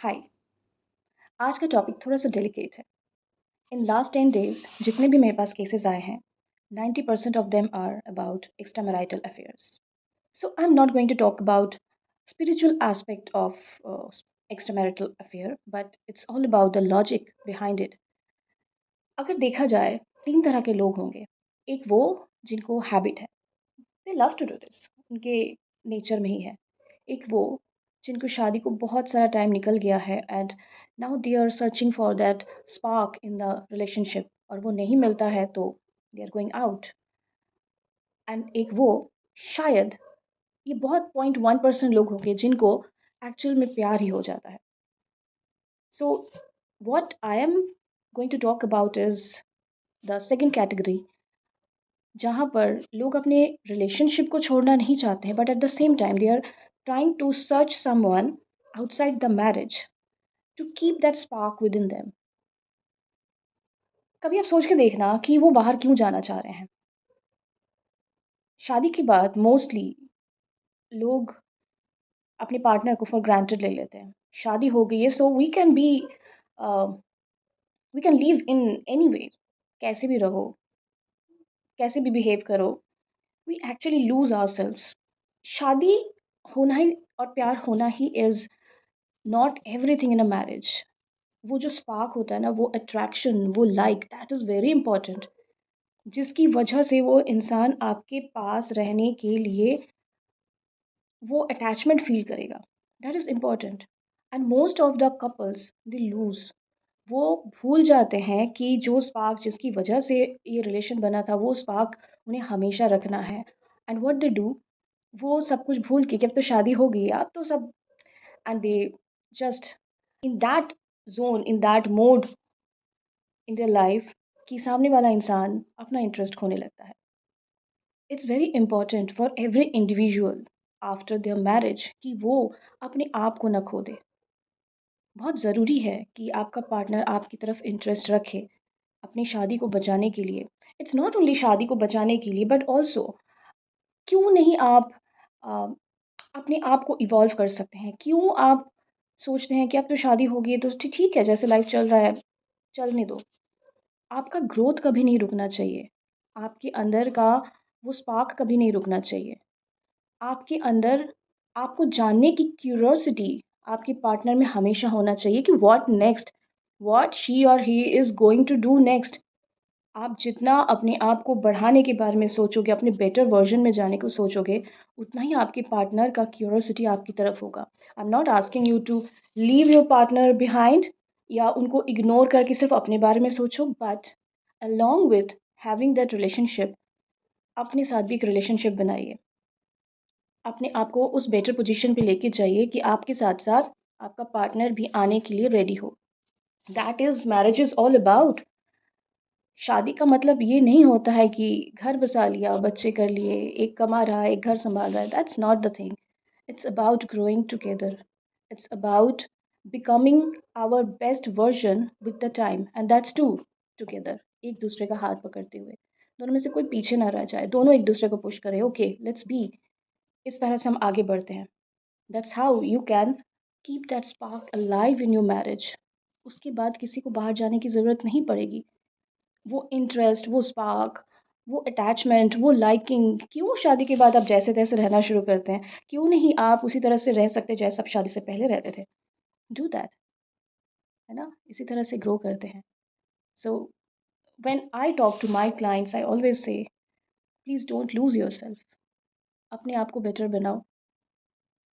हाय। आज का टॉपिक थोड़ा सा डेलिकेट है। इन लास्ट 10 डेज जितने भी मेरे पास केसेस आए हैं, 90% of them are about extramarital affairs. So I am not going to talk about spiritual aspect of extramarital affair, but it's all about the logic behind it. अगर देखा जाए, तीन तरह के लोग होंगे। एक वो जिनको हैबिट है, they love to do this, उनके नेचर में ही है। एक वो जिनको शादी को बहुत सारा टाइम निकल गया है and now they are searching for that spark in the relationship, और वो नहीं मिलता है तो they are going out. And एक वो, शायद ये बहुत 0.1% लोग होंगे जिनको एक्चुअल में प्यार ही हो जाता है। सो what I am going to talk about is the second category, जहाँ पर लोग अपने रिलेशनशिप को छोड़ना नहीं चाहते हैं, but at the same time they are trying to search someone outside the marriage to keep that spark within them. कभी आप सोच के देखना कि वो बाहर क्यों जाना चाह रहे हैं। शादी के बाद मोस्टली लोग अपने पार्टनर को फॉर ग्रांटेड ले लेते हैं। शादी हो गई है so we can live in any way, कैसे भी रहो, कैसे भी बिहेव करो, we actually lose ourselves. शादी होना ही और प्यार होना ही is not everything in a marriage. वो जो स्पार्क होता है ना, वो अट्रैक्शन, वो like, that is very important, जिसकी वजह से वो इंसान आपके पास रहने के लिए वो अटैचमेंट फील करेगा। That is important. And most of the couples they lose, वो भूल जाते हैं कि जो स्पार्क जिसकी वजह से ये रिलेशन बना था, वो स्पार्क उन्हें हमेशा रखना है। एंड व्हाट दे डू, वो सब कुछ भूल के कि अब तो शादी हो गई है, अब तो सब, and they just in that zone, in that mode in their life, कि सामने वाला इंसान अपना इंटरेस्ट खोने लगता है। It's very important for every individual after their marriage कि वो अपने आप को न खो दे। बहुत ज़रूरी है कि आपका पार्टनर आपकी तरफ इंटरेस्ट रखे अपनी शादी को बचाने के लिए। इट्स नॉट ओनली शादी को बचाने के लिए, बट ऑल्सो क्यों नहीं आप अ, अपने आप को इवॉल्व कर सकते हैं। क्यों आप सोचते हैं कि अब तो शादी हो गई है तो ठीक है, जैसे लाइफ चल रहा है चलने दो। आपका ग्रोथ कभी नहीं रुकना चाहिए। आपके अंदर का वो स्पार्क कभी नहीं रुकना चाहिए। आपके अंदर आपको जानने की क्यूरियोसिटी आपके पार्टनर में हमेशा होना चाहिए कि व्हाट नेक्स्ट, व्हाट शी और he is going to do next. आप जितना अपने आप को बढ़ाने के बारे में सोचोगे, अपने बेटर वर्ज़न में जाने को सोचोगे, उतना ही आपके पार्टनर का क्यूरियोसिटी आपकी तरफ होगा। I am not asking you to leave your partner behind या उनको इग्नोर करके सिर्फ़ अपने बारे में सोचो, but along with having that relationship, अपने साथ भी एक रिलेशनशिप बनाइए। अपने आप को उस बेटर पोज़ीशन पे लेके जाइए कि आपके साथ-साथ आपका पार्टनर भी आने के लिए रेडी हो। That is marriage is all about. शादी का मतलब ये नहीं होता है कि घर बसा लिया, बच्चे कर लिए, एक कमा रहा है, एक घर सँभाल रहा है, that's not the thing. It's about growing together, it's about becoming our best version with the time, and that's to together, एक दूसरे का हाथ पकड़ते हुए। दोनों में से कोई पीछे ना रह जाए, दोनों एक दूसरे को पुश करें, ओके लेट्स बी, इस तरह से हम आगे बढ़ते हैं। That's how you can keep that spark alive in your marriage. उसके बाद किसी को बाहर जाने की ज़रूरत नहीं पड़ेगी। वो इंटरेस्ट, वो स्पार्क, वो अटैचमेंट, वो लाइकिंग, क्यों शादी के बाद आप जैसे-तैसे रहना शुरू करते हैं? क्यों नहीं आप उसी तरह से रह सकते जैसे आप शादी से पहले रहते थे? डू दैट, है ना? इसी तरह से ग्रो करते हैं। So when I talk to my clients I always say please don't lose yourself. अपने आप को बेटर बनाओ।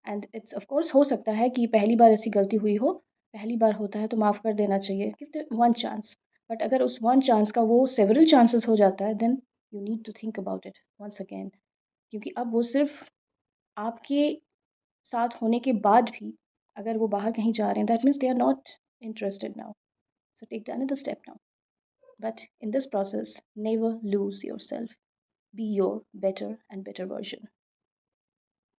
एंड इट्स ऑफ कोर्स हो सकता है कि पहली बार ऐसी गलती हुई हो, पहली बार होता है तो माफ़ कर देना चाहिए, give it one chance. But अगर उस वन चांस का वो सेवरल चांसेस हो जाता है, then you need to think about it once again, क्योंकि अब वो सिर्फ आपके साथ होने के बाद भी अगर वो बाहर कहीं जा रहे हैं, that means they are not interested now. So take the another step now, but in this process never lose yourself, be your better and better version.